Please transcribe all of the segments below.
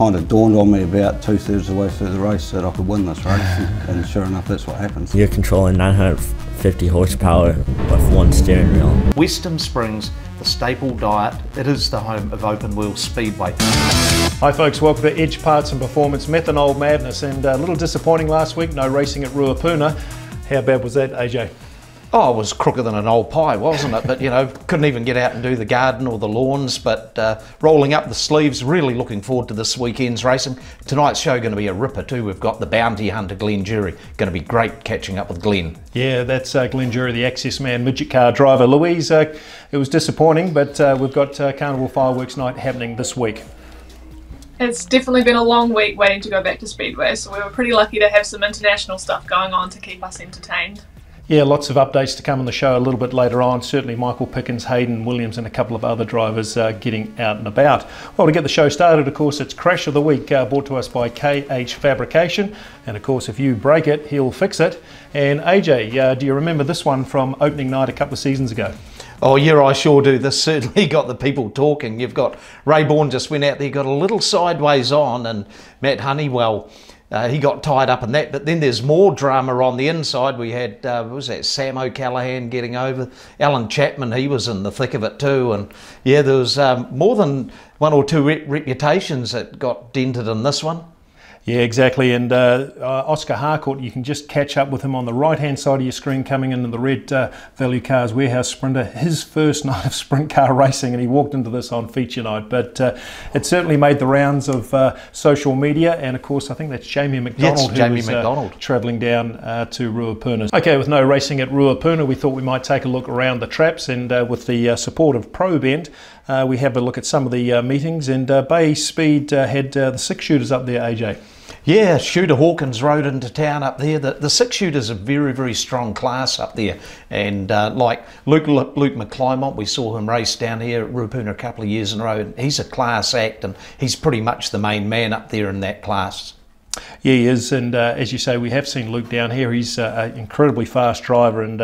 kind of dawned on me about 2/3 of the way through the race that I could win this race, and sure enough, that's what happens. You're controlling 950 horsepower with one steering wheel. Western Springs, the staple diet, it is the home of open wheel speedway. Hi folks, welcome to Edge Parts and Performance Methanol Madness, and a little disappointing last week, no racing at Ruapuna. How bad was that, AJ? Oh, it was crooked than an old pie, wasn't it? But you know, couldn't even get out and do the garden or the lawns, but rolling up the sleeves, really looking forward to this weekend's racing. Tonight's show going to be a ripper too. We've got the bounty hunter Glen Durie. Going to be great catching up with Glen. Yeah, that's Glen Durie, the accessman midget car driver. Louise, it was disappointing, but we've got Carnival Fireworks Night happening this week. It's definitely been a long week waiting to go back to Speedway, so we were pretty lucky to have some international stuff going on to keep us entertained. Yeah, lots of updates to come on the show a little bit later on. Certainly Michael Pickens, Hayden Williams and a couple of other drivers getting out and about. Well, to get the show started, of course, it's Crash of the Week, brought to us by KH Fabrication. And of course, if you break it, he'll fix it. And AJ, do you remember this one from opening night a couple of seasons ago? Oh yeah, I sure do. This certainly got the people talking. You've got Ray Bourne just went out there, got a little sideways on, and Matt Honeywell, he got tied up in that. But then there's more drama on the inside. We had, what was that, Sam O'Callaghan getting over. Alan Chapman, he was in the thick of it too. And yeah, there was more than one or two reputations that got dented in this one. Yeah, exactly. And Oscar Harcourt, you can just catch up with him on the right-hand side of your screen coming into the Red Value Cars Warehouse Sprinter. His first night of sprint car racing, and he walked into this on feature night. But it certainly made the rounds of social media. And of course, I think that's Jamie McDonald, who's travelling down to Ruapuna. Okay, with no racing at Ruapuna, we thought we might take a look around the traps. And with the support of ProBent, we have a look at some of the meetings. And Bay Speed had the 6-shooters up there, AJ. Yeah, Shooter Hawkins rode into town up there. The 6-shooters are very, very strong class up there. And like Luke McClymont, we saw him race down here at Ruapuna a couple of years in a row. And he's a class act, and he's pretty much the main man up there in that class. Yeah, he is, and as you say, we have seen Luke down here. He's an incredibly fast driver, and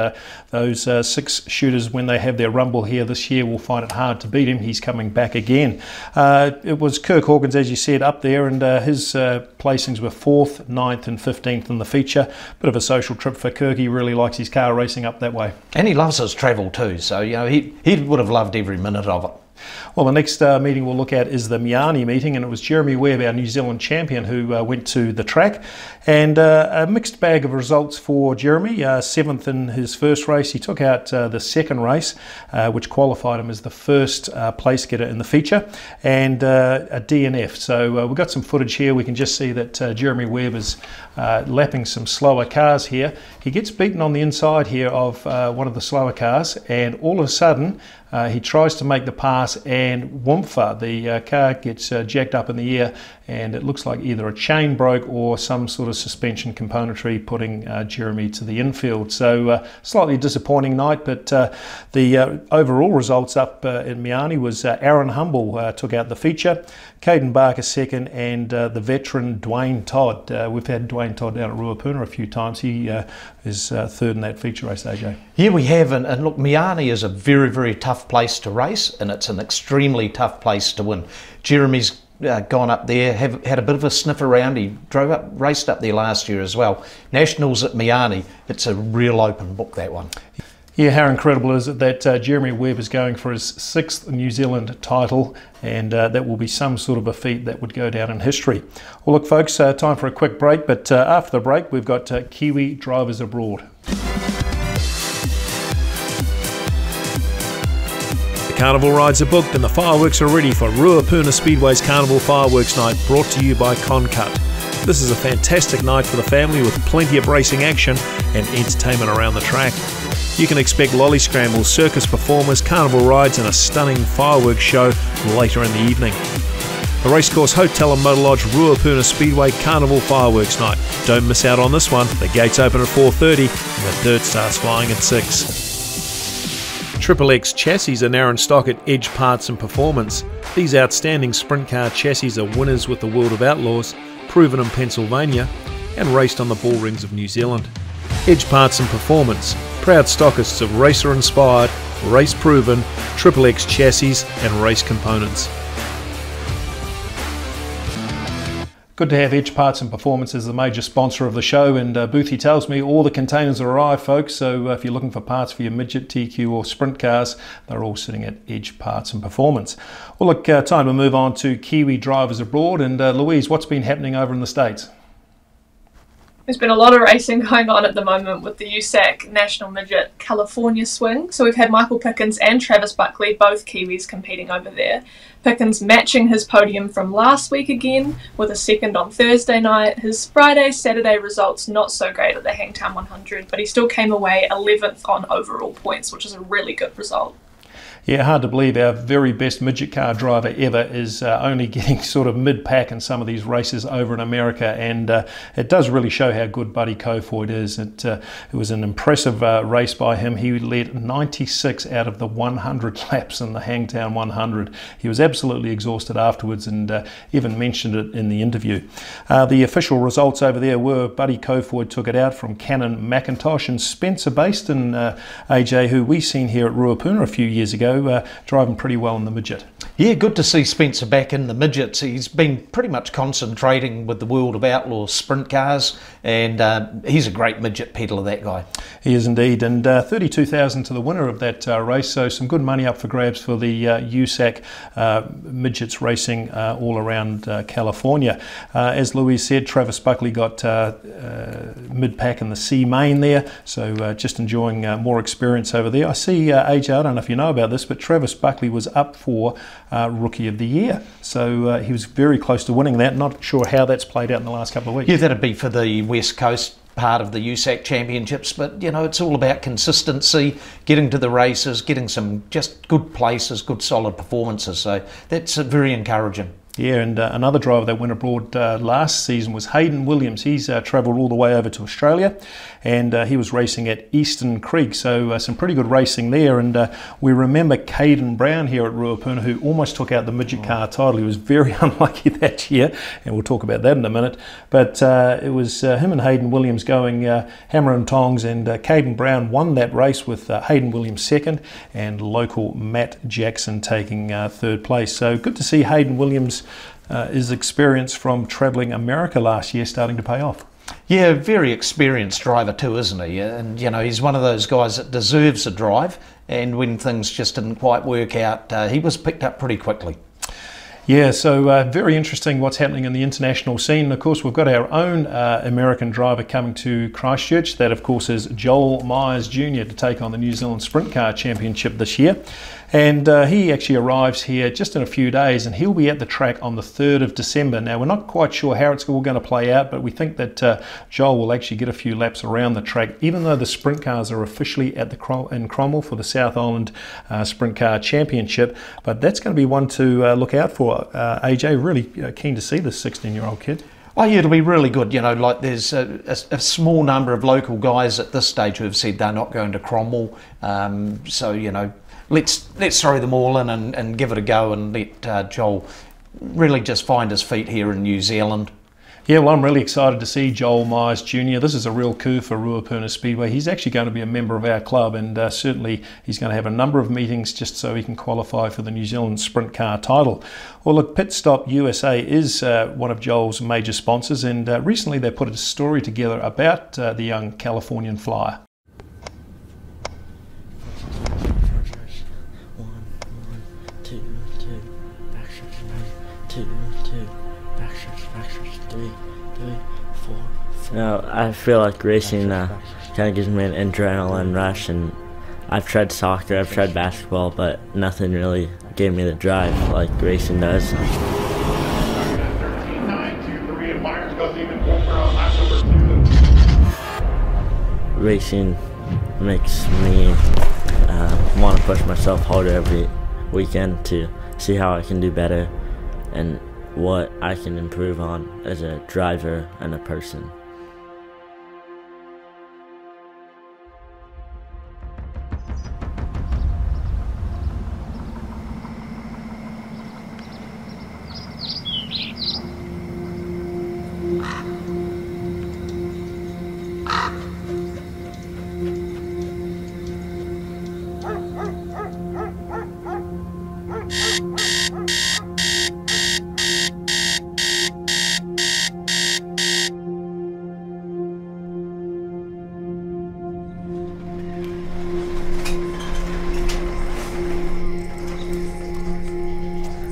those 6-shooters, when they have their rumble here this year, will find it hard to beat him. He's coming back again. It was Kirk Hawkins, as you said, up there, and his placings were 4th, 9th and 15th in the feature. Bit of a social trip for Kirk. He really likes his car racing up that way. And he loves his travel too, so you know he would have loved every minute of it. Well, the next meeting we'll look at is the Miani meeting, and it was Jeremy Webb, our New Zealand champion, who went to the track. And a mixed bag of results for Jeremy. 7th in his first race. He took out the second race, which qualified him as the first place getter in the feature, and a DNF. So we've got some footage here. We can just see that Jeremy Webb is lapping some slower cars here. He gets beaten on the inside here of one of the slower cars, and all of a sudden he tries to make the pass, and whoomfa, the car gets jacked up in the air, and it looks like either a chain broke or some sort of suspension componentry, putting Jeremy to the infield. So slightly disappointing night, but the overall results up in Miani was Aaron Humble took out the feature, Caden Barker second, and the veteran Dwayne Todd. We've had Dwayne Todd down at Ruapuna a few times. He is third in that feature race, AJ. Yeah, we have, and look, Miani is a very, very tough place to race, and it's an extremely tough place to win. Jeremy's gone up there, had a bit of a sniff around. He raced up there last year as well. Nationals at Miani, it's a real open book, that one. Yeah, how incredible is it that Jeremy Webb is going for his 6th New Zealand title, and that will be some sort of a feat that would go down in history. Well, look, folks, time for a quick break, but after the break, we've got Kiwi drivers abroad. Carnival rides are booked and the fireworks are ready for Ruapuna Speedway's Carnival Fireworks Night, brought to you by Concut. This is a fantastic night for the family with plenty of racing action and entertainment around the track. You can expect lolly scrambles, circus performers, carnival rides and a stunning fireworks show later in the evening. The Racecourse Hotel and Motor Lodge Ruapuna Speedway Carnival Fireworks Night. Don't miss out on this one. The gates open at 4:30 and the dirt starts flying at 6. Triple X chassis are now in stock at Edge Parts and Performance. These outstanding sprint car chassis are winners with the World of Outlaws, proven in Pennsylvania, and raced on the bull rings of New Zealand. Edge Parts and Performance, proud stockists of racer-inspired, race-proven Triple X chassis and race components. Good to have Edge Parts and Performance as the major sponsor of the show, and Boothie tells me all the containers are arrived, folks, so if you're looking for parts for your midget, TQ or sprint cars, they're all sitting at Edge Parts and Performance. Well, look, time to move on to Kiwi drivers abroad, and Louise, what's been happening over in the States? There's been a lot of racing going on at the moment with the USAC National Midget California Swing. So we've had Michael Pickens and Travis Buckley, both Kiwis, competing over there. Pickens matching his podium from last week again with a second on Thursday night. His Friday, Saturday results not so great at the Hangtown 100, but he still came away 11th on overall points, which is a really good result. Yeah, hard to believe our very best midget car driver ever is only getting sort of mid-pack in some of these races over in America, and it does really show how good Buddy Kofoid is. It was an impressive race by him. He led 96 out of the 100 laps in the Hangtown 100. He was absolutely exhausted afterwards, and even mentioned it in the interview. The official results over there were Buddy Kofoid took it out from Cannon McIntosh, and Spencer Baston, AJ, who we seen here at Ruapuna a few years ago, driving pretty well in the midget. Yeah, good to see Spencer back in the midgets. He's been pretty much concentrating with the World of Outlaws sprint cars, and he's a great midget peddler, that guy. He is indeed, and $32,000 to the winner of that race, so some good money up for grabs for the USAC midgets racing all around California. As Louise said, Travis Buckley got mid-pack in the C main there, so just enjoying more experience over there. I see, AJ, I don't know if you know about this, but Travis Buckley was up for Rookie of the Year, so he was very close to winning that. Not sure how that's played out in the last couple of weeks. Yeah, that'd be for the West Coast part of the USAC Championships, but you know, it's all about consistency, getting to the races, getting some just good places, good solid performances, so that's very encouraging. Yeah, and another driver that went abroad last season was Hayden Williams. He's travelled all the way over to Australia, and he was racing at Eastern Creek, so some pretty good racing there. And we remember Caden Brown here at Ruapuna, who almost took out the midget car title. He was very unlucky that year, and we'll talk about that in a minute. But it was him and Hayden Williams going hammer and tongs, and Caden Brown won that race with Hayden Williams second, and local Matt Jackson taking third place. So good to see Hayden Williams' his experience from travelling America last year starting to pay off. Yeah, very experienced driver too, isn't he? And you know, he's one of those guys that deserves a drive, and when things just didn't quite work out, he was picked up pretty quickly. Yeah, so very interesting what's happening in the international scene. Of course, we've got our own American driver coming to Christchurch. That, of course, is Joel Myers Jr. to take on the New Zealand Sprint Car Championship this year. And he actually arrives here just in a few days, and he'll be at the track on the 3rd of December. Now, we're not quite sure how it's all going to play out, but we think that Joel will actually get a few laps around the track, even though the sprint cars are officially at the in Cromwell for the South Island Sprint Car Championship. But that's going to be one to look out for. AJ, really keen to see this 16-year-old kid. Oh yeah, it'll be really good. You know, like there's a small number of local guys at this stage who have said they're not going to Cromwell. So, you know, let's throw them all in and give it a go, and let Joel really just find his feet here in New Zealand. Yeah, well, I'm really excited to see Joel Myers Jr. This is a real coup for Ruapuna Speedway. He's actually going to be a member of our club, and certainly he's going to have a number of meetings just so he can qualify for the New Zealand Sprint Car title. Well, look, Pit Stop USA is one of Joel's major sponsors, and recently they put a story together about the young Californian flyer. No, I feel like racing kind of gives me an adrenaline rush, and I've tried soccer, I've tried basketball, but nothing really gave me the drive like racing does. Racing makes me want to push myself harder every weekend to see how I can do better and what I can improve on as a driver and a person.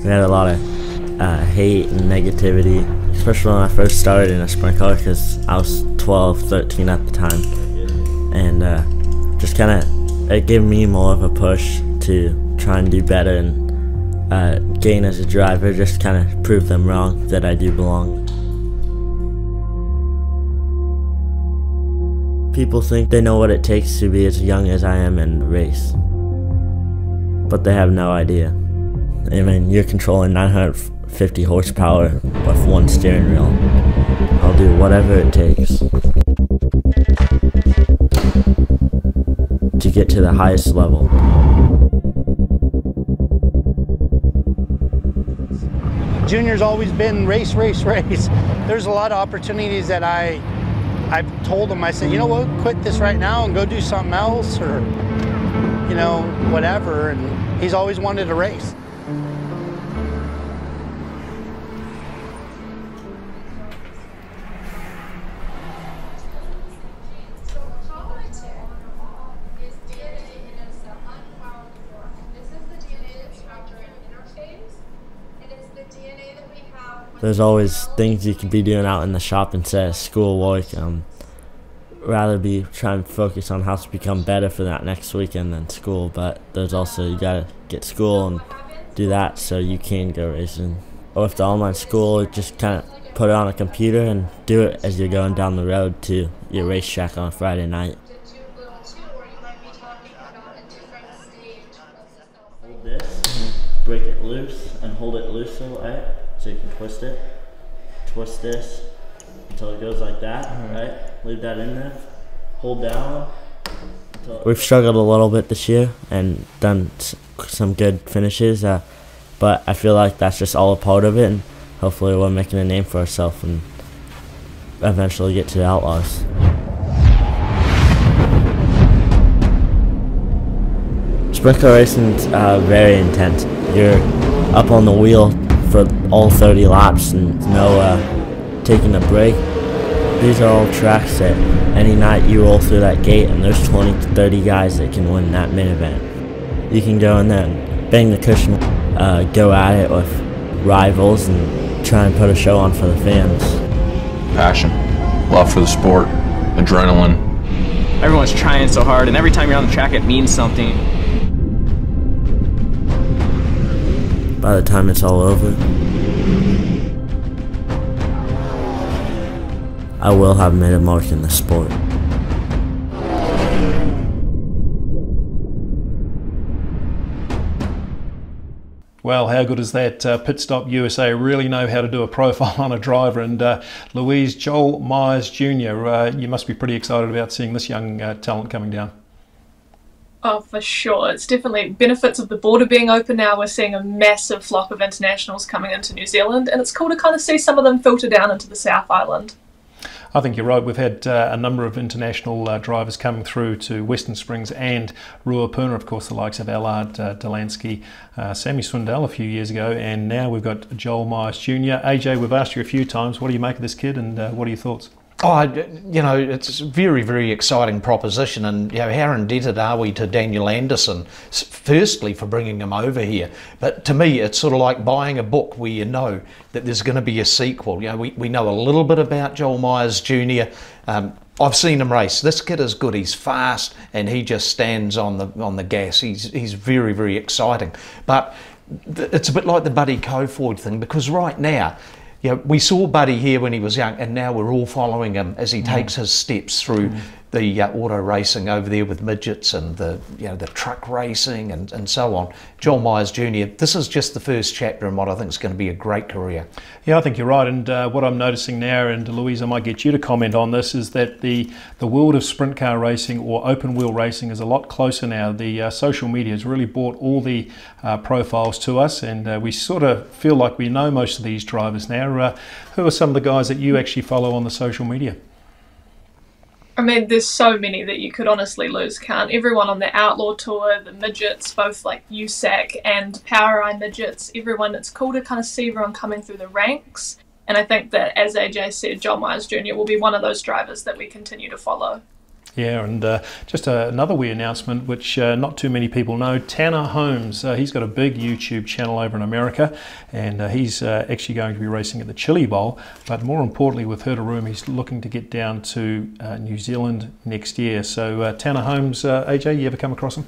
We had a lot of hate and negativity, especially when I first started in a sprint car because I was 12, 13 at the time. And just kind of, it gave me more of a push to try and do better and gain as a driver, just kind of prove them wrong that I do belong. People think they know what it takes to be as young as I am and race, but they have no idea. I mean, you're controlling 950 horsepower with one steering wheel. I'll do whatever it takes to get to the highest level. Junior's always been race, race, race. There's a lot of opportunities that I've told him, I said, you know what, quit this right now and go do something else, or, you know, whatever, and he's always wanted to race. There's always things you can be doing out in the shop instead of school work. Rather be trying to focus on how to become better for that next weekend than school, but there's also, you gotta get school and do that so you can go racing. Or with the online school, just kind of put it on a computer and do it as you're going down the road to your racetrack on a Friday night. Hold this, break it loose, and hold it loose right? So you can twist it. Twist this until it goes like that, right? Leave that in there. Hold down. We've struggled a little bit this year and done some good finishes, but I feel like that's just all a part of it, and hopefully we're making a name for ourselves and eventually get to the Outlaws. Sprint car racing is very intense. You're up on the wheel for all 30 laps and no taking a break. These are all tracks that any night you roll through that gate and there's 20 to 30 guys that can win that main event. You can go in there and bang the cushion, go at it with rivals and try and put a show on for the fans. Passion, love for the sport, adrenaline. Everyone's trying so hard, and every time you're on the track it means something. By the time it's all over, I will have made a mark in the sport. Well, how good is that? Pit Stop USA really know how to do a profile on a driver. And Louise, Joel Myers Jr., you must be pretty excited about seeing this young talent coming down. Oh, for sure. It's definitely benefits of the border being open now. We're seeing a massive flock of internationals coming into New Zealand, and it's cool to kind of see some of them filter down into the South Island. I think you're right. We've had a number of international drivers coming through to Western Springs and Ruapuna, of course, the likes of Allard Delansky, Sammy Swindell a few years ago, and now we've got Joel Myers Jr. AJ, we've asked you a few times, what do you make of this kid, and what are your thoughts? Oh, you know, it's a very, very exciting proposition, and you know, how indebted are we to Daniel Anderson, firstly for bringing him over here, but to me it's sort of like buying a book where you know that there's going to be a sequel. You know, we know a little bit about Joel Myers Jr. I've seen him race. This kid is good. He's fast, and he just stands on the gas. He's very, very exciting. But it's a bit like the Buddy Kofoid thing, because right now, you know, we saw Buddy here when he was young, and now we're all following him as he takes his steps through the auto racing over there with midgets and the truck racing and so on. Joel Myers Jr., this is just the first chapter in what I think is going to be a great career. Yeah, I think you're right, and what I'm noticing now, and Louise, I might get you to comment on this, is that the world of sprint car racing or open wheel racing is a lot closer now. The social media has really brought all the profiles to us, and we sort of feel like we know most of these drivers now. Who are some of the guys that you actually follow on the social media? I mean, there's so many that you could honestly lose count. Everyone on the Outlaw Tour, the midgets, both like USAC and Power Eye midgets, everyone, it's cool to kind of see everyone coming through the ranks. And I think that, as AJ said, Joel Myers Jr. will be one of those drivers that we continue to follow. Yeah, and just another wee announcement, which not too many people know. Tanner Holmes, he's got a big YouTube channel over in America, and he's actually going to be racing at the Chili Bowl. But more importantly, with Room, he's looking to get down to New Zealand next year. So Tanner Holmes, AJ, you ever come across him?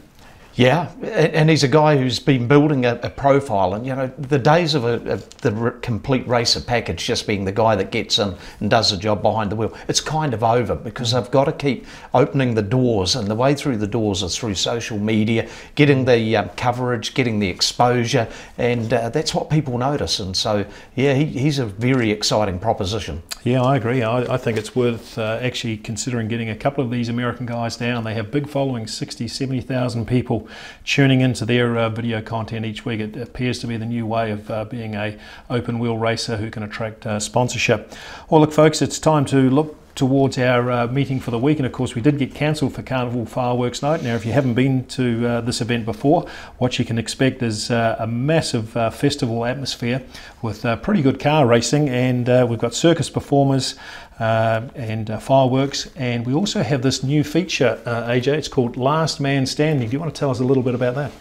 Yeah, and he's a guy who's been building a profile, and you know, the days of the complete racer package just being the guy that gets in and does the job behind the wheel, it's kind of over, because I've got to keep opening the doors, and the way through the doors is through social media, getting the coverage, getting the exposure, and that's what people notice. And so yeah, he's a very exciting proposition. Yeah, I agree. I think it's worth actually considering getting a couple of these American guys down. They have big followings, 60, 70,000 people tuning into their video content each week. It appears to be the new way of being a open wheel racer who can attract sponsorship. Well, look folks, it's time to look towards our meeting for the week, and of course we did get cancelled for Carnival Fireworks Night. Now if you haven't been to this event before, what you can expect is a massive festival atmosphere with pretty good car racing, and we've got circus performers and fireworks, and we also have this new feature, AJ, it's called Last Man Standing. Do you want to tell us a little bit about that?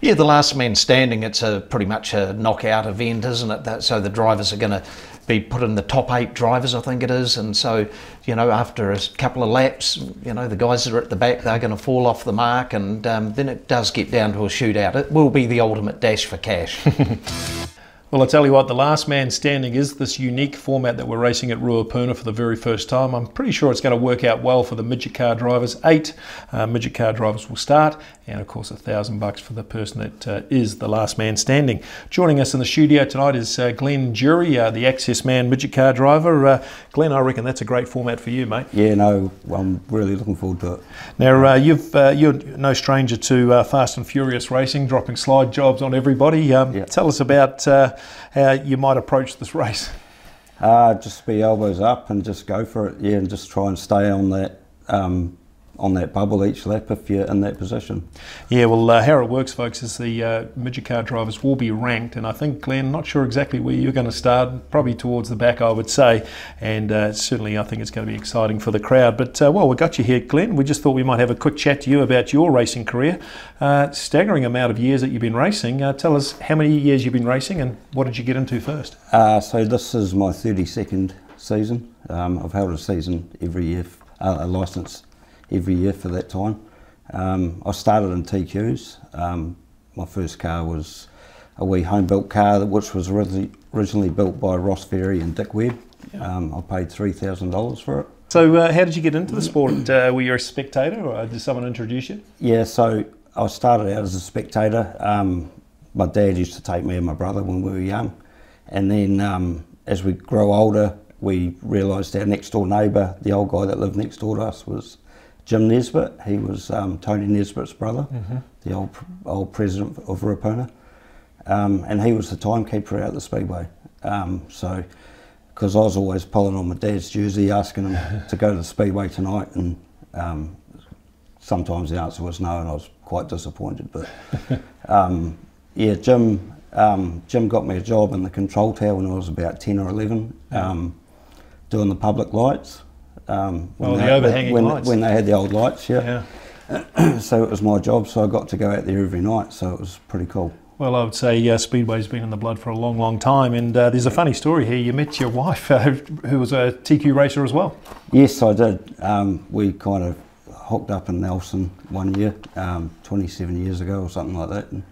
Yeah, the Last Man Standing, it's pretty much a knockout event, isn't it? So the drivers are going to be put in the top 8 drivers, I think it is, and so, you know, after a couple of laps, you know, the guys that are at the back, they're going to fall off the mark, and then it does get down to a shootout. It will be the ultimate dash for cash. Well, I tell you what, the Last Man Standing is this unique format that we're racing at Ruapuna for the very first time. I'm pretty sure it's going to work out well for the midget car drivers. 8 midget car drivers will start, and of course $1,000 for the person that is the last man standing. Joining us in the studio tonight is Glen Durie, the accessman midget car driver. Glen, I reckon that's a great format for you, mate. Yeah, no, I'm really looking forward to it. Now, you're no stranger to Fast and Furious racing, dropping slide jobs on everybody. Yeah. Tell us about how you might approach this race. Just be elbows up and just go for it, yeah, and just try and stay on that bubble each lap if you're in that position. Yeah, well, how it works, folks, is the midget car drivers will be ranked, and I think, Glenn, not sure exactly where you're going to start, probably towards the back, I would say, and certainly I think it's going to be exciting for the crowd. But, well, we got you here, Glenn. We just thought we might have a quick chat to you about your racing career. Staggering amount of years that you've been racing. Tell us how many years you've been racing and what did you get into first? So this is my 32nd season. I've held a season every year, a licence every year for that time. I started in TQs. My first car was a wee home-built car which was originally built by Ross Ferry and Dick Webb. Yeah. I paid $3,000 for it. So how did you get into the sport? Were you a spectator or did someone introduce you? Yeah, so I started out as a spectator. My dad used to take me and my brother when we were young, and then as we grow older we realised our next door neighbour, the old guy that lived next door to us, was Jim Nesbitt. He was Tony Nesbitt's brother, the old president of Ruapuna, and he was the timekeeper out at the Speedway. So, because I was always pulling on my dad's jersey, asking him to go to the Speedway tonight, and sometimes the answer was no, and I was quite disappointed. But yeah, Jim got me a job in the control tower when I was about 10 or 11, doing the public lights. The overhanging lights. When they had the old lights, yeah. So it was my job, so I got to go out there every night, so it was pretty cool. Well, I would say Speedway's been in the blood for a long, long time, and there's a funny story here. You met your wife, who was a TQ racer as well. Yes, I did. We kind of hooked up in Nelson one year, 27 years ago or something like that. And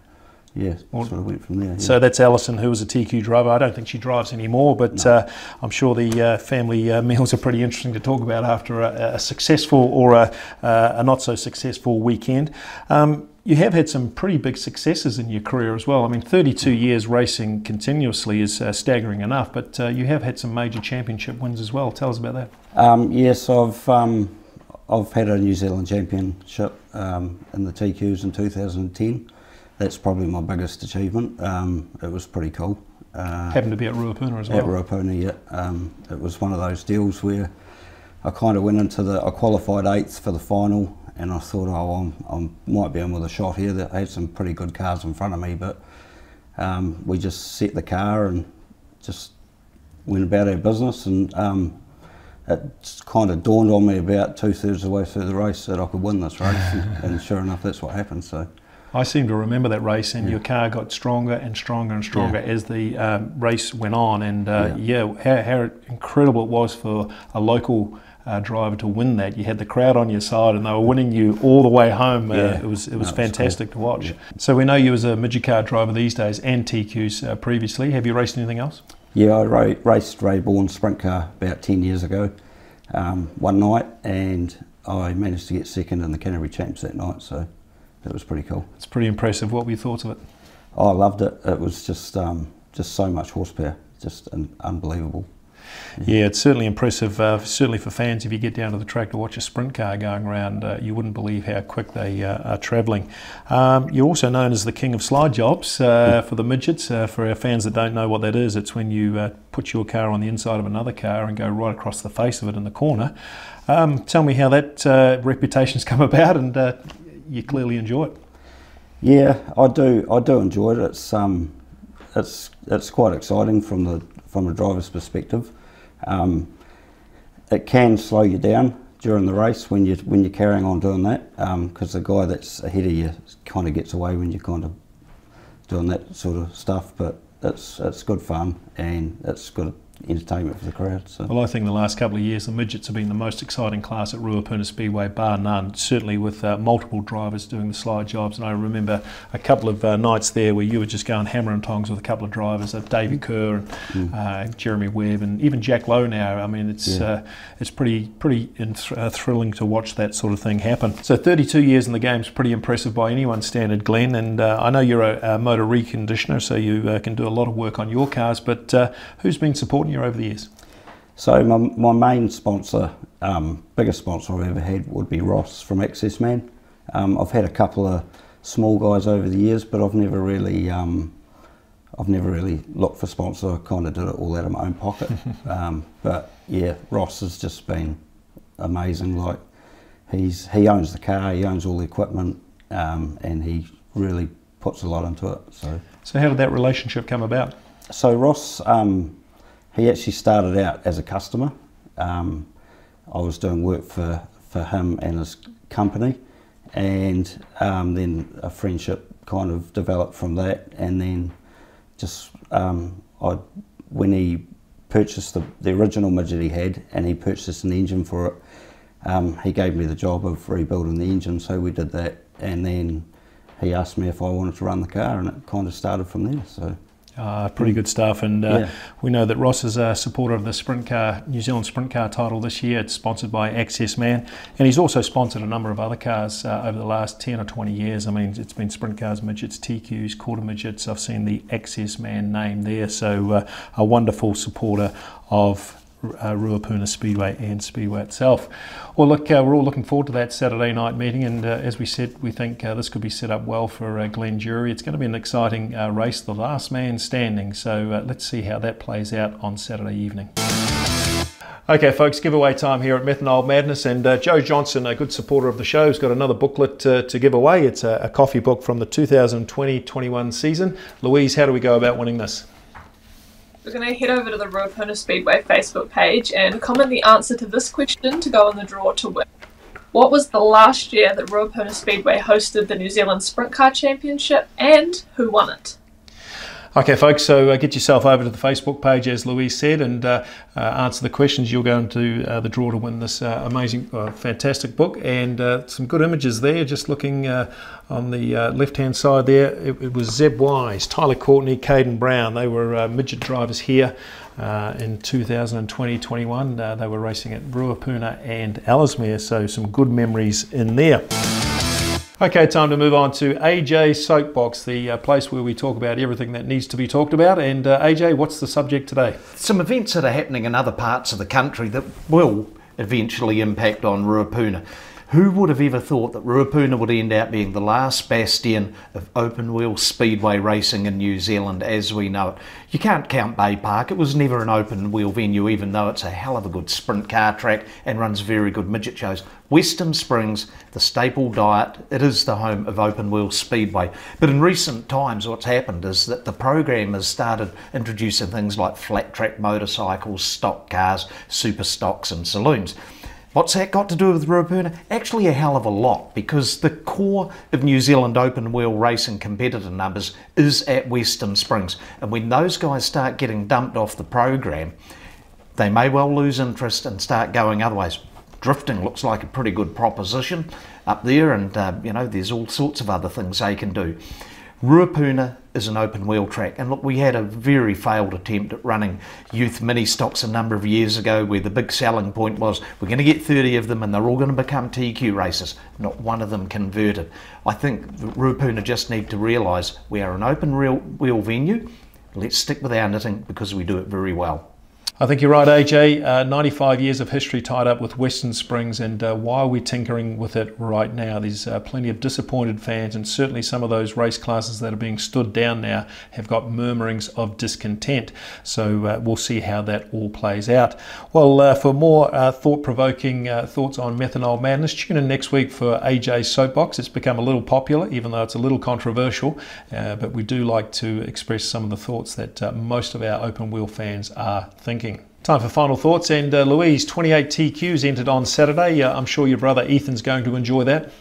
yeah, sort of went from there. Yeah. So that's Alison, who was a TQ driver. I don't think she drives anymore, but no. I'm sure the family meals are pretty interesting to talk about after a successful or a not so successful weekend. You have had some pretty big successes in your career as well. I mean, 32 years racing continuously is staggering enough, but you have had some major championship wins as well. Tell us about that. Yes, I've had a New Zealand championship in the TQs in 2010. That's probably my biggest achievement. It was pretty cool. Happened to be at Ruapuna as well. At Ruapuna, yeah. It was one of those deals where I kind of went into I qualified 8th for the final, and I thought, oh, I might be in with a shot here. That had some pretty good cars in front of me, but we just set the car and just went about our business, and it kind of dawned on me about 2/3 of the way through the race that I could win this race, and sure enough, that's what happened. So I seem to remember that race, and your car got stronger and stronger and stronger as the race went on, and how incredible it was for a local driver to win that. You had the crowd on your side, and they were winning you all the way home. It was fantastic to watch. Yeah. So we know you as a midget car driver these days, and TQs previously. Have you raced anything else? Yeah, I raced Rayborn sprint car about 10 years ago, one night, and I managed to get second in the Canterbury Champs that night, so that was pretty cool. It's pretty impressive. What were your thoughts of it? Oh, I loved it. It was just so much horsepower, just unbelievable. Yeah, it's certainly impressive, certainly for fans. If you get down to the track to watch a sprint car going around, you wouldn't believe how quick they are travelling. You're also known as the king of slide jobs for the midgets. For our fans that don't know what that is, it's when you put your car on the inside of another car and go right across the face of it in the corner. Tell me how that reputation's come about, and you clearly enjoy it. Yeah, I do enjoy it. It's quite exciting from a driver's perspective. It can slow you down during the race when you're carrying on doing that, because the guy that's ahead of you kind of gets away when you're kind of doing that sort of stuff. But it's good fun, and it's good entertainment for the crowd. So. Well, I think the last couple of years the midgets have been the most exciting class at Ruapuna Speedway, bar none, certainly with multiple drivers doing the slide jobs. And I remember a couple of nights there where you were just going hammer and tongs with a couple of drivers, Davey Kerr and Jeremy Webb, and even Jack Lowe now. I mean, it's pretty thrilling to watch that sort of thing happen. So 32 years in the game is pretty impressive by anyone's standard, Glenn, and I know you're a motor reconditioner, so you can do a lot of work on your cars, but who's been supporting you over the years? So my main sponsor, biggest sponsor I've ever had would be Ross from Accessman. I've had a couple of small guys over the years, but I've never really looked for sponsor. I kind of did it all out of my own pocket. But yeah, Ross has just been amazing. Like he owns the car, he owns all the equipment, and he really puts a lot into it. So how did that relationship come about? So Ross, he actually started out as a customer. I was doing work for him and his company, and then a friendship kind of developed from that. And then just when he purchased the original midget he had, and he purchased an engine for it, he gave me the job of rebuilding the engine, so we did that. And then he asked me if I wanted to run the car, and it kind of started from there. So. Pretty good stuff, and we know that Ross is a supporter of the sprint car, New Zealand sprint car title this year. It's sponsored by accessman, and he's also sponsored a number of other cars over the last 10 or 20 years. I mean, it's been sprint cars, midgets, TQs, quarter midgets. I've seen the accessman name there, so a wonderful supporter of Ruapuna Speedway and Speedway itself. Well, look, we're all looking forward to that Saturday night meeting, and as we said, we think this could be set up well for Glen Durie. It's going to be an exciting race, the last man standing, so let's see how that plays out on Saturday evening. Okay folks, giveaway time here at Methanol Madness, and Joe Johnson, a good supporter of the show, has got another booklet to give away. It's a coffee book from the 2020-21 season. Louise, how do we go about winning this? We're going to head over to the Ruapuna Speedway Facebook page and comment the answer to this question to go in the draw to win. What was the last year that Ruapuna Speedway hosted the New Zealand Sprint Car Championship, and who won it? Okay folks, so get yourself over to the Facebook page, as Louise said, and answer the questions. You'll go into the draw to win this amazing, fantastic book, and some good images there. Just looking on the left-hand side there, it was Zeb Wise, Tyler Courtney, Caden Brown. They were midget drivers here in 2020-21. They were racing at Ruapuna and Ellesmere, so some good memories in there. Okay, time to move on to AJ Soapbox, the place where we talk about everything that needs to be talked about. And AJ, what's the subject today? Some events that are happening in other parts of the country that will eventually impact on Ruapuna. Who would have ever thought that Ruapuna would end up being the last bastion of open wheel speedway racing in New Zealand as we know it? You can't count Bay Park. It was never an open wheel venue, even though it's a hell of a good sprint car track and runs very good midget shows. Western Springs, the staple diet, it is the home of open wheel speedway. But in recent times what's happened is that the program has started introducing things like flat track motorcycles, stock cars, super stocks and saloons. What's that got to do with Ruapuna? Actually a hell of a lot, because the core of New Zealand open wheel racing competitor numbers is at Western Springs. And when those guys start getting dumped off the program, they may well lose interest and start going otherwise. Drifting looks like a pretty good proposition up there, and you know, there's all sorts of other things they can do. Ruapuna is an open wheel track, and look, we had a very failed attempt at running youth mini stocks a number of years ago where the big selling point was we're going to get 30 of them and they're all going to become TQ races. Not one of them converted. I think Ruapuna just need to realise we are an open wheel venue. Let's stick with our knitting because we do it very well. I think you're right, AJ. 95 years of history tied up with Western Springs, and why are we tinkering with it right now? There's plenty of disappointed fans, and certainly some of those race classes that are being stood down now have got murmurings of discontent. So we'll see how that all plays out. Well, for more thought-provoking thoughts on Methanol Madness, tune in next week for AJ's Soapbox. It's become a little popular, even though it's a little controversial, but we do like to express some of the thoughts that most of our open wheel fans are thinking. Time for final thoughts, and Louise, 28 TQs entered on Saturday. I'm sure your brother Ethan's going to enjoy that.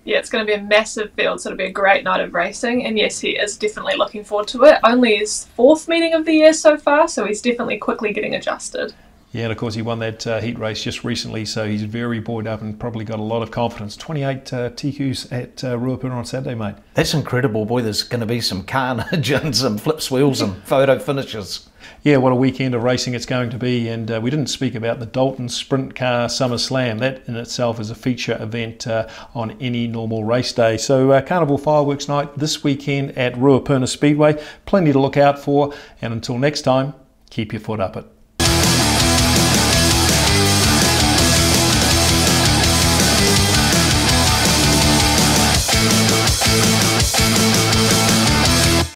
Yeah, it's going to be a massive field, so it'll be a great night of racing, and yes, he is definitely looking forward to it. Only his 4th meeting of the year so far, so he's definitely quickly getting adjusted. Yeah, and of course he won that heat race just recently, so he's very buoyed up and probably got a lot of confidence. 28 TQs at Ruapuna on Saturday, mate. That's incredible, boy. There's going to be some carnage and some flips wheels and photo finishes. Yeah, what a weekend of racing it's going to be, and we didn't speak about the Dalton Sprint Car Summer Slam. That in itself is a feature event on any normal race day. So Carnival Fireworks Night this weekend at Ruapuna Speedway. Plenty to look out for, and until next time, keep your foot up it.